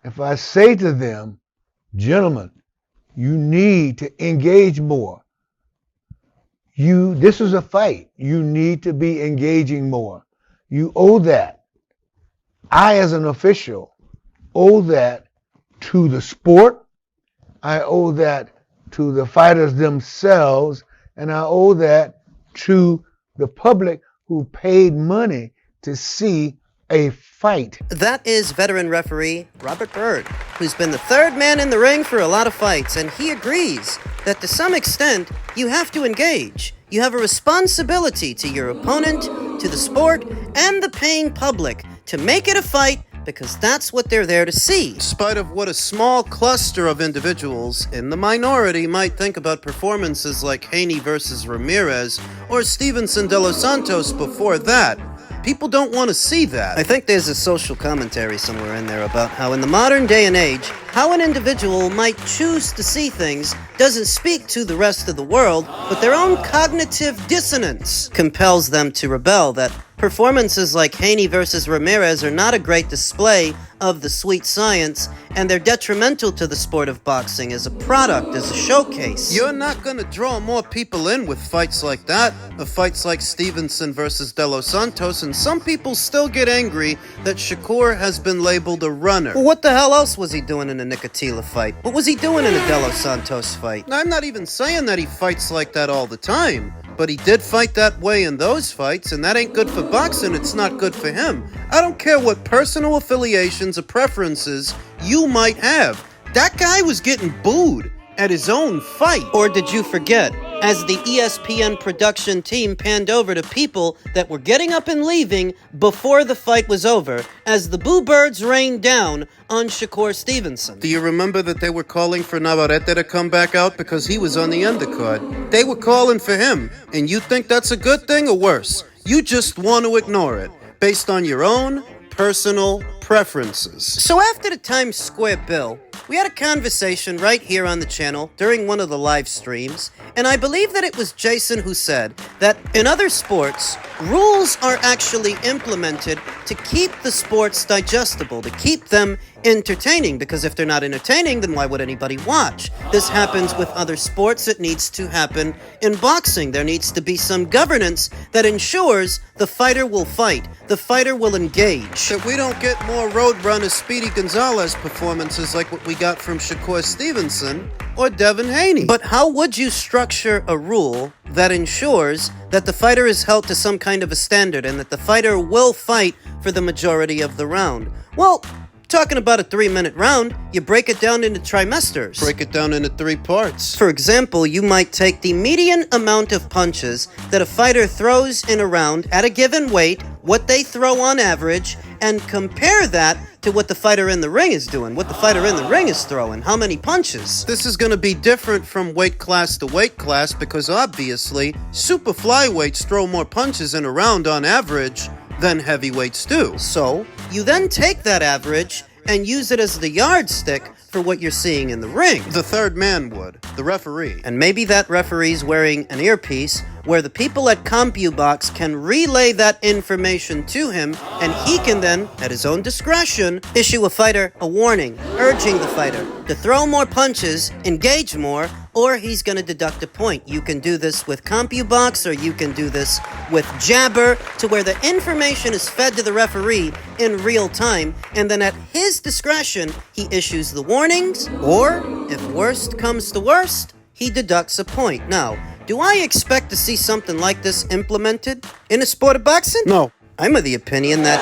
If I say to them, gentlemen, you need to engage more. This is a fight. You need to be engaging more. You owe that. I, as an official, owe that to the sport. I owe that to the fighters themselves, and I owe that to the public who paid money to see a fight. That is veteran referee Robert Byrd, who's been the third man in the ring for a lot of fights, and he agrees that to some extent you have to engage. You have a responsibility to your opponent, to the sport, and the paying public to make it a fight, because that's what they're there to see. In spite of what a small cluster of individuals in the minority might think about performances like Haney versus Ramirez or Stevenson de los Santos before that, people don't want to see that. I think there's a social commentary somewhere in there about how in the modern day and age, how an individual might choose to see things doesn't speak to the rest of the world, but their own cognitive dissonance compels them to rebel, that performances like Haney versus Ramirez are not a great display of the sweet science, and they're detrimental to the sport of boxing as a product, as a showcase. You're not going to draw more people in with fights like that, of fights like Stevenson versus De Los Santos, and some people still get angry that Shakur has been labeled a runner. Well, what the hell else was he doing in a Nicotila fight? What was he doing in a De Los Santos fight? I'm not even saying that he fights like that all the time, but he did fight that way in those fights, and that ain't good for boxing. It's not good for him. I don't care what personal affiliations or preferences you might have. That guy was getting booed at his own fight. Or did you forget, as the ESPN production team panned over to people that were getting up and leaving before the fight was over, as the Boo Birds rained down on Shakur Stevenson? Do you remember that they were calling for Navarrete to come back out because he was on the undercard? They were calling for him, and you think that's a good thing or worse? You just want to ignore it, based on your own personal preferences. So after the Times Square bill, we had a conversation right here on the channel during one of the live streams, and I believe that it was Jason who said that in other sports, rules are actually implemented to keep the sports digestible, to keep them entertaining, because if they're not entertaining, then why would anybody watch? This happens with other sports. It needs to happen in boxing. There needs to be some governance that ensures the fighter will fight, the fighter will engage, that we don't get more Roadrunner Speedy Gonzalez performances like what we got from Shakur Stevenson or Devin Haney. But how would you structure a rule that ensures that the fighter is held to some kind of a standard and that the fighter will fight for the majority of the round? Well, talking about a 3-minute round, you break it down into trimesters. Break it down into 3 parts. For example, you might take the median amount of punches that a fighter throws in a round at a given weight, what they throw on average, and compare that to what the fighter in the ring is doing, what the fighter in the ring is throwing, how many punches. This is going to be different from weight class to weight class because obviously, super flyweights throw more punches in a round on average than heavyweights do. So, you then take that average and use it as the yardstick for what you're seeing in the ring. The third man would, the referee. And maybe that referee's wearing an earpiece where the people at CompuBox can relay that information to him, and he can then, at his own discretion, issue a fighter a warning, urging the fighter to throw more punches, engage more, or he's going to deduct a point. You can do this with CompuBox, or you can do this with Jabber, to where the information is fed to the referee in real time, and then at his discretion, he issues the warnings, or, if worst comes to worst, he deducts a point. Now, do I expect to see something like this implemented in the sport of boxing? No. I'm of the opinion that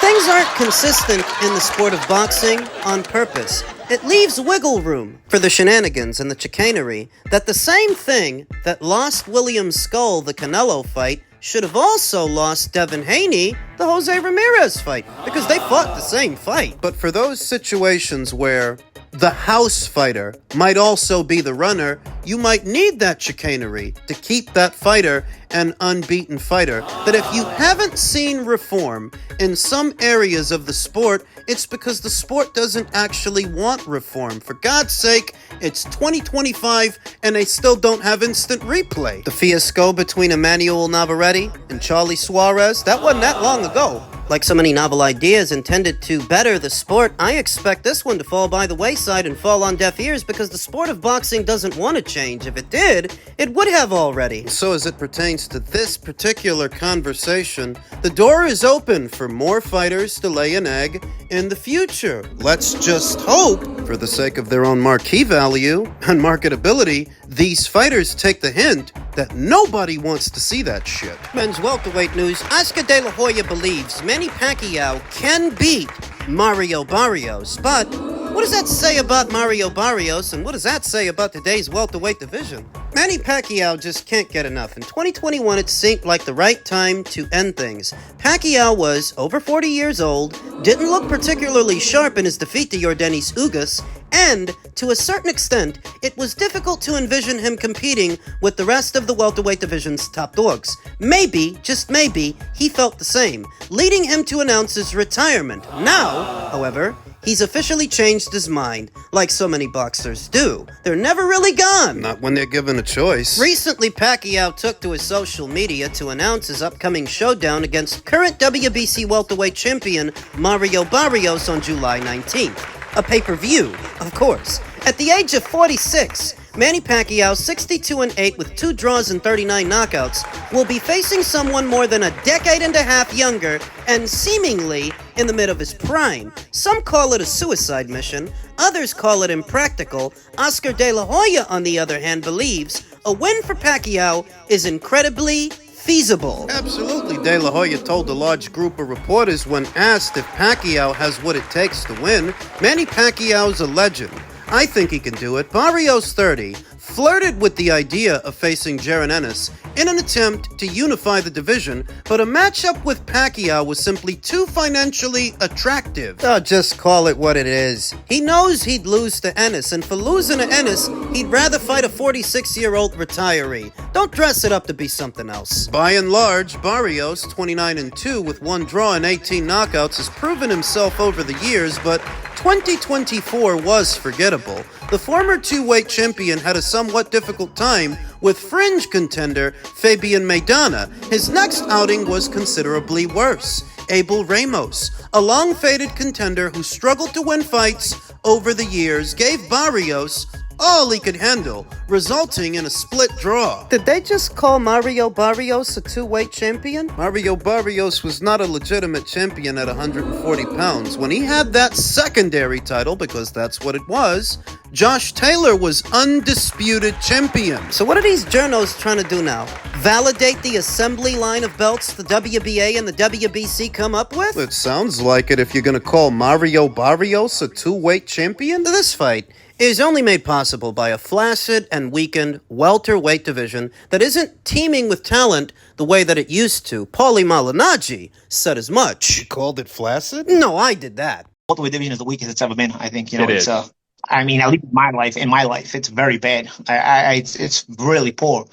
things aren't consistent in the sport of boxing on purpose. It leaves wiggle room for the shenanigans and the chicanery that the same thing that lost William Skull the Canelo fight should have also lost Devin Haney the Jose Ramirez fight, because they fought the same fight. But for those situations where the house fighter might also be the runner, you might need that chicanery to keep that fighter an unbeaten fighter. That if you haven't seen reform in some areas of the sport, it's because the sport doesn't actually want reform. For God's sake, it's 2025 and they still don't have instant replay. The fiasco between Emmanuel Navarrete and Charlie Suarez, that wasn't that long ago. Like so many novel ideas intended to better the sport, I expect this one to fall by the wayside and fall on deaf ears, because the sport of boxing doesn't want to change. If it did, it would have already. So as it pertains to this particular conversation, the door is open for more fighters to lay an egg in the future. Let's just hope, for the sake of their own marquee value and marketability, these fighters take the hint that nobody wants to see that shit. Men's welterweight news. Oscar De La Hoya believes Manny Pacquiao can beat Mario Barrios, but what does that say about Mario Barrios, and what does that say about today's welterweight division? Manny Pacquiao just can't get enough. In 2021, it seemed like the right time to end things. Pacquiao was over 40 years old, didn't look particularly sharp in his defeat to Yordenis Ugas, and, to a certain extent, it was difficult to envision him competing with the rest of the welterweight division's top dogs. Maybe, just maybe, he felt the same, leading him to announce his retirement. Now, however, he's officially changed his mind, like so many boxers do. They're never really gone. Not when they're given a choice. Recently, Pacquiao took to his social media to announce his upcoming showdown against current WBC welterweight champion Mario Barrios on July 19th. A pay-per-view, of course. At the age of 46, Manny Pacquiao, 62-8 with 2 draws and 39 knockouts, will be facing someone more than a decade and a half younger and seemingly in the mid of his prime. Some call it a suicide mission, others call it impractical. Oscar De La Hoya, on the other hand, believes a win for Pacquiao is incredibly feasible. Absolutely, De La Hoya told a large group of reporters when asked if Pacquiao has what it takes to win. Manny Pacquiao's a legend. I think he can do it. Barrios, 30, flirted with the idea of facing Jaron Ennis in an attempt to unify the division, but a matchup with Pacquiao was simply too financially attractive. Oh, just call it what it is. He knows he'd lose to Ennis, and for losing to Ennis, he'd rather fight a 46-year-old retiree. Don't dress it up to be something else. By and large, Barrios, 29-2 with 1 draw and 18 knockouts, has proven himself over the years, but 2024 was forgettable. The former two-weight champion had a somewhat difficult time with fringe contender Fabian Maidana. His next outing was considerably worse. Abel Ramos, a long-faded contender who struggled to win fights over the years, gave Barrios all he could handle, resulting in a split draw. Did they just call Mario Barrios a two-weight champion? Mario Barrios was not a legitimate champion at 140 pounds. When he had that secondary title, because that's what it was, Josh Taylor was undisputed champion. So what are these journos trying to do now? Validate the assembly line of belts the WBA and the WBC come up with? It sounds like it if you're gonna call Mario Barrios a two-weight champion. This fight is only made possible by a flaccid and weakened welterweight division that isn't teeming with talent the way that it used to. Paulie Malignaggi said as much. You called it flaccid? No, I did that. Welterweight division is the weakest it's ever been. I think It it's is. I mean, at least in my life, it's very bad. It's really poor.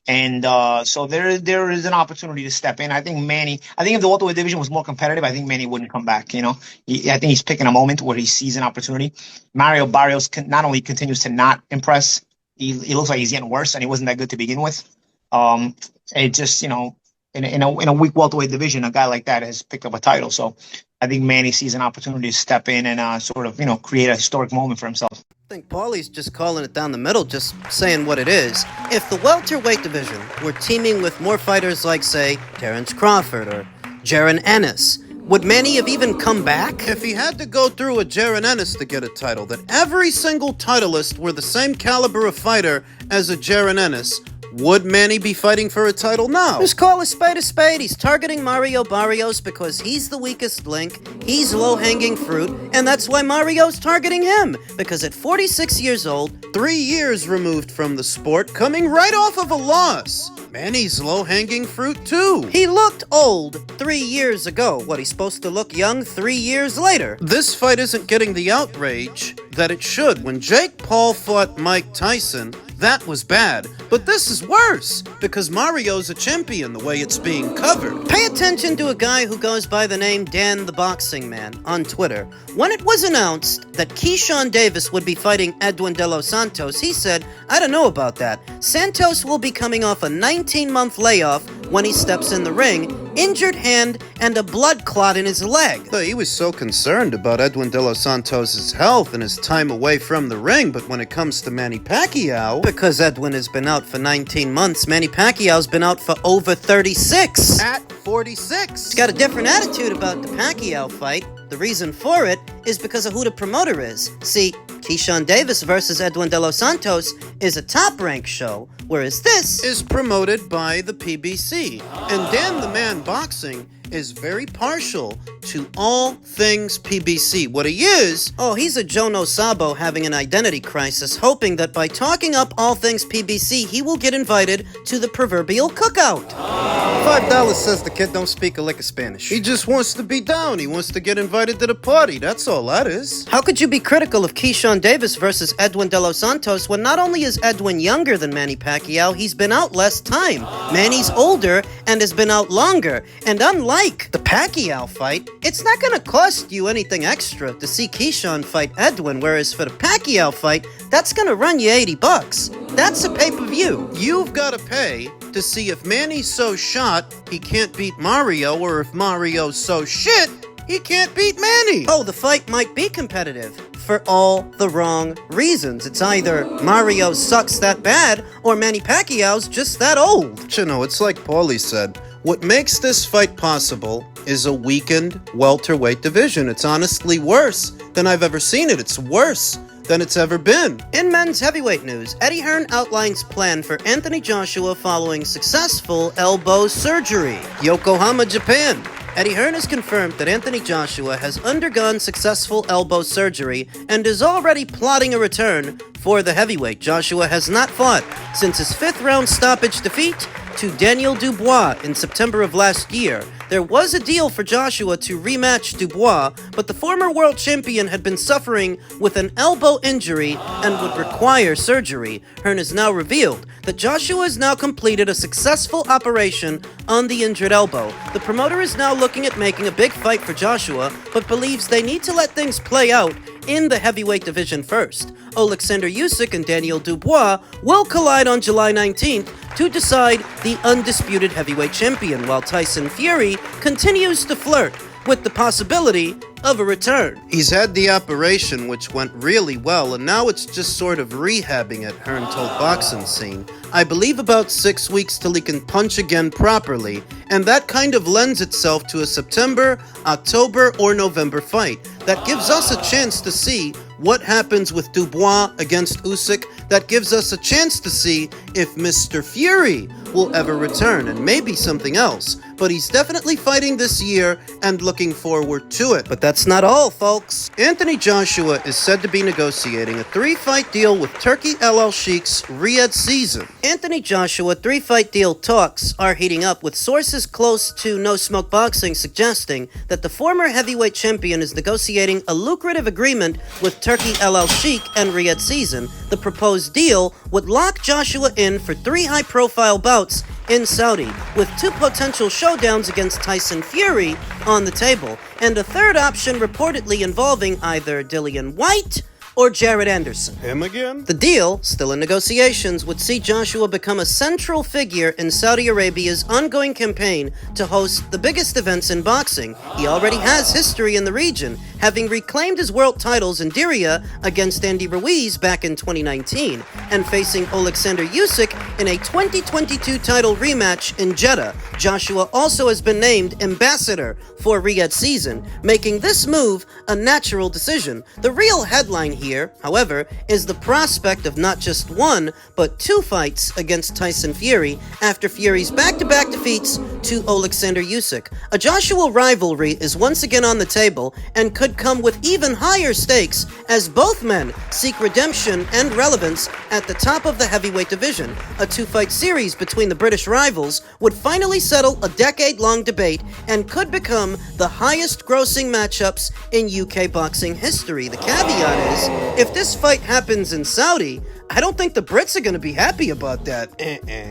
And so there is an opportunity to step in. I think if the welterweight division was more competitive, I think Manny wouldn't come back. I think he's picking a moment where he sees an opportunity. Mario Barrios not only continues to not impress, he looks like he's getting worse, and he wasn't that good to begin with. It just, in a weak welterweight division, a guy like that has picked up a title. So I think Manny sees an opportunity to step in and sort of, create a historic moment for himself. think Paulie's just calling it down the middle, just saying what it is. If the welterweight division were teaming with more fighters like, say, Terrence Crawford or Jaron Ennis, would Manny have even come back? If he had to go through a Jaron Ennis to get a title, that every single titleist were the same caliber of fighter as a Jaron Ennis, would Manny be fighting for a title now? Just call a spade a spade. He's targeting Mario Barrios because he's the weakest link, he's low-hanging fruit, and that's why Mario's targeting him. Because at 46 years old, 3 years removed from the sport, coming right off of a loss, Manny's low-hanging fruit too. he looked old 3 years ago. What, he's supposed to look young 3 years later? This fight isn't getting the outrage that it should. When Jake Paul fought Mike Tyson, that was bad. But this is worse, because Mario's a champion the way it's being covered. Pay attention to a guy who goes by the name Dan the Boxing Man on Twitter. When it was announced that Keyshawn Davis would be fighting Edwin De Los Santos, he said, "I don't know about that. Santos will be coming off a 19-month layoff when he steps in the ring, injured hand and a blood clot in his leg." He was so concerned about Edwin De Los Santos' health and his time away from the ring, but when it comes to Manny Pacquiao... Because Edwin has been out for 19 months, Manny Pacquiao's been out for over 36. At 46. He's got a different attitude about the Pacquiao fight. The reason for it is because of who the promoter is. See, Keyshawn Davis versus Edwin De Los Santos is a top-ranked show, whereas this is promoted by the PBC. And Dan the Man Boxing is very partial to all things PBC. What he is... Oh, he's a Jono Sabo having an identity crisis, hoping that by talking up all things PBC, he will get invited to the proverbial cookout. $5 says the kid don't speak a lick of Spanish. He just wants to be down. He wants to get invited to the party. That's all that is. How could you be critical of Keyshawn Davis versus Edwin De Los Santos when not only is Edwin younger than Manny Pacquiao, he's been out less time. Manny's older and has been out longer. And unlike the Pacquiao fight, it's not going to cost you anything extra to see Keyshawn fight Edwin, whereas for the Pacquiao fight, that's going to run you $80. That's a pay-per-view. You've got to pay to see if Manny's so shot he can't beat Mario, or if Mario's so shit he can't beat Manny. Oh, the fight might be competitive for all the wrong reasons. It's either Mario sucks that bad or Manny Pacquiao's just that old. You know, it's like Paulie said. What makes this fight possible is a weakened welterweight division. It's honestly worse than I've ever seen it. It's worse than it's ever been. In men's heavyweight news, Eddie Hearn outlines plan for Anthony Joshua following successful elbow surgery. Yokohama, Japan. Eddie Hearn has confirmed that Anthony Joshua has undergone successful elbow surgery and is already plotting a return for the heavyweight. Joshua has not fought since his fifth-round stoppage defeat to Daniel Dubois in September of last year. There was a deal for Joshua to rematch Dubois, but the former world champion had been suffering with an elbow injury and would require surgery. Hearn has now revealed that Joshua has now completed a successful operation on the injured elbow. The promoter is now looking at making a big fight for Joshua, but believes they need to let things play out in the heavyweight division first. Alexander Usyk and Daniel Dubois will collide on July 19th to decide the undisputed heavyweight champion, while Tyson Fury continues to flirt with the possibility of a return. He's had the operation, which went really well, and now it's just sort of rehabbing it, Hearn told Boxing Scene. I believe about 6 weeks till he can punch again properly, and that kind of lends itself to a September, October, or November fight. That gives us a chance to see what happens with Dubois against Usyk. That gives us a chance to see if Mr. Fury will ever return, and maybe something else. But he's definitely fighting this year and looking forward to it. But that's not all, folks. Anthony Joshua is said to be negotiating a 3-fight deal with Turkey LL Sheik's Riyadh season. Anthony Joshua 3-fight deal talks are heating up, with sources close to No Smoke Boxing suggesting that the former heavyweight champion is negotiating a lucrative agreement with Turkey LL Sheik and Riyadh season. The proposed deal would lock Joshua in for 3 high-profile bouts in Saudi, with 2 potential showdowns against Tyson Fury on the table, and a third option reportedly involving either Dillian White or Jared Anderson. Him again? The deal, still in negotiations, would see Joshua become a central figure in Saudi Arabia's ongoing campaign to host the biggest events in boxing. He already has history in the region, having reclaimed his world titles in Diriyah against Andy Ruiz back in 2019, and facing Alexander Usyk in a 2022 title rematch in Jeddah. Joshua also has been named ambassador for Riyadh season, making this move a natural decision. The real headline here, however, is the prospect of not just one, but two fights against Tyson Fury after Fury's back-to-back defeats to Alexander Usyk. A Joshua rivalry is once again on the table and could come with even higher stakes as both men seek redemption and relevance at the top of the heavyweight division. A two-fight series between the British rivals would finally settle a decade-long debate and could become the highest-grossing matchups in UK boxing history. The caveat is, if this fight happens in Saudi, I don't think the Brits are going to be happy about that.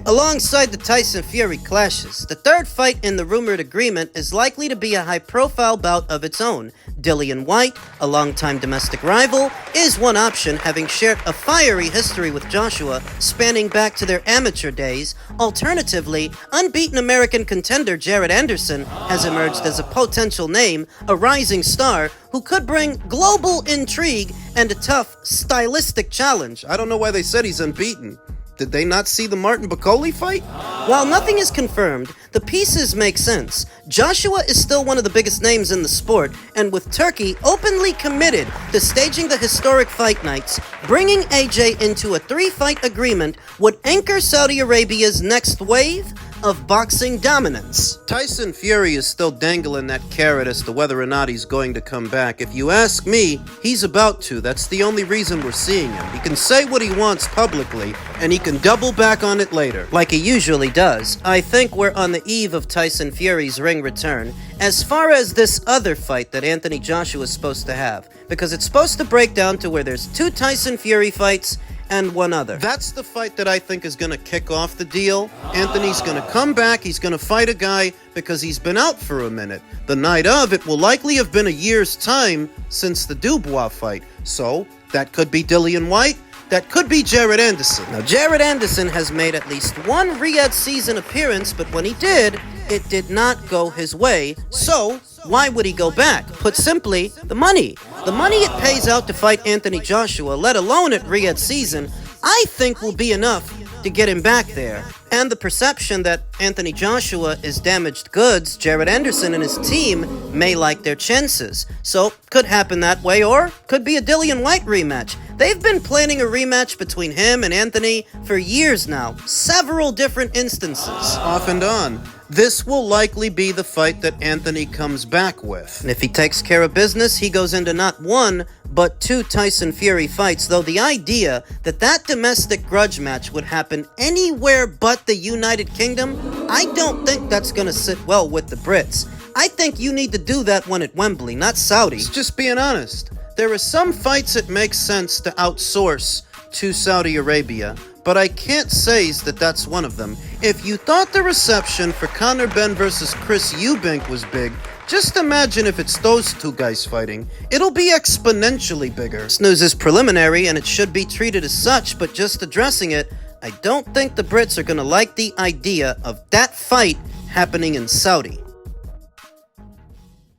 Alongside the Tyson-Fury clashes, the third fight in the rumored agreement is likely to be a high-profile bout of its own. Dillian Whyte, a longtime domestic rival, is one option, having shared a fiery history with Joshua spanning back to their amateur days. Alternatively, unbeaten American contender Jared Anderson has emerged as a potential name, a rising star who could bring global intrigue and a tough, stylistic challenge. I don't know why they said he's unbeaten. Did they not see the Martin Bacoli fight? While nothing is confirmed, the pieces make sense. Joshua is still one of the biggest names in the sport, and with Turkey openly committed to staging the historic fight nights, bringing AJ into a 3-fight agreement would anchor Saudi Arabia's next wave of boxing dominance. Tyson Fury is still dangling that carrot as to whether or not he's going to come back. If you ask me, he's about to. That's the only reason we're seeing him. He can say what he wants publicly, and he can double back on it later. Like he usually does. I think we're on the eve of Tyson Fury's ring return, as far as this other fight that Anthony Joshua is supposed to have, because it's supposed to break down to where there's 2 Tyson Fury fights and one other. That's the fight that I think is going to kick off the deal. Anthony's going to come back. He's going to fight a guy because he's been out for a minute. The night of, it will likely have been a year's time since the Dubois fight. So, that could be Dillian Whyte. That could be Jared Anderson. Now, Jared Anderson has made at least one Riyadh season appearance, but when he did, it did not go his way. So, why would he go back? Put simply, the money. The money it pays out to fight Anthony Joshua, let alone at Riyadh season, I think will be enough to get him back there. And the perception that Anthony Joshua is damaged goods, Jared Anderson and his team may like their chances. So, could happen that way, or could be a Dillian Whyte rematch. They've been planning a rematch between him and Anthony for years now. Several different instances. Off and on. This will likely be the fight that Anthony comes back with. And if he takes care of business, he goes into not one, but 2 Tyson Fury fights, though the idea that that domestic grudge match would happen anywhere but the United Kingdom, I don't think that's going to sit well with the Brits. I think you need to do that one at Wembley, not Saudi. It's just being honest. There are some fights it makes sense to outsource to Saudi Arabia, but I can't say that that's one of them. If you thought the reception for Conor Benn versus Chris Eubank was big, just imagine if it's those 2 guys fighting. It'll be exponentially bigger. This news is preliminary and it should be treated as such, but just addressing it, I don't think the Brits are going to like the idea of that fight happening in Saudi.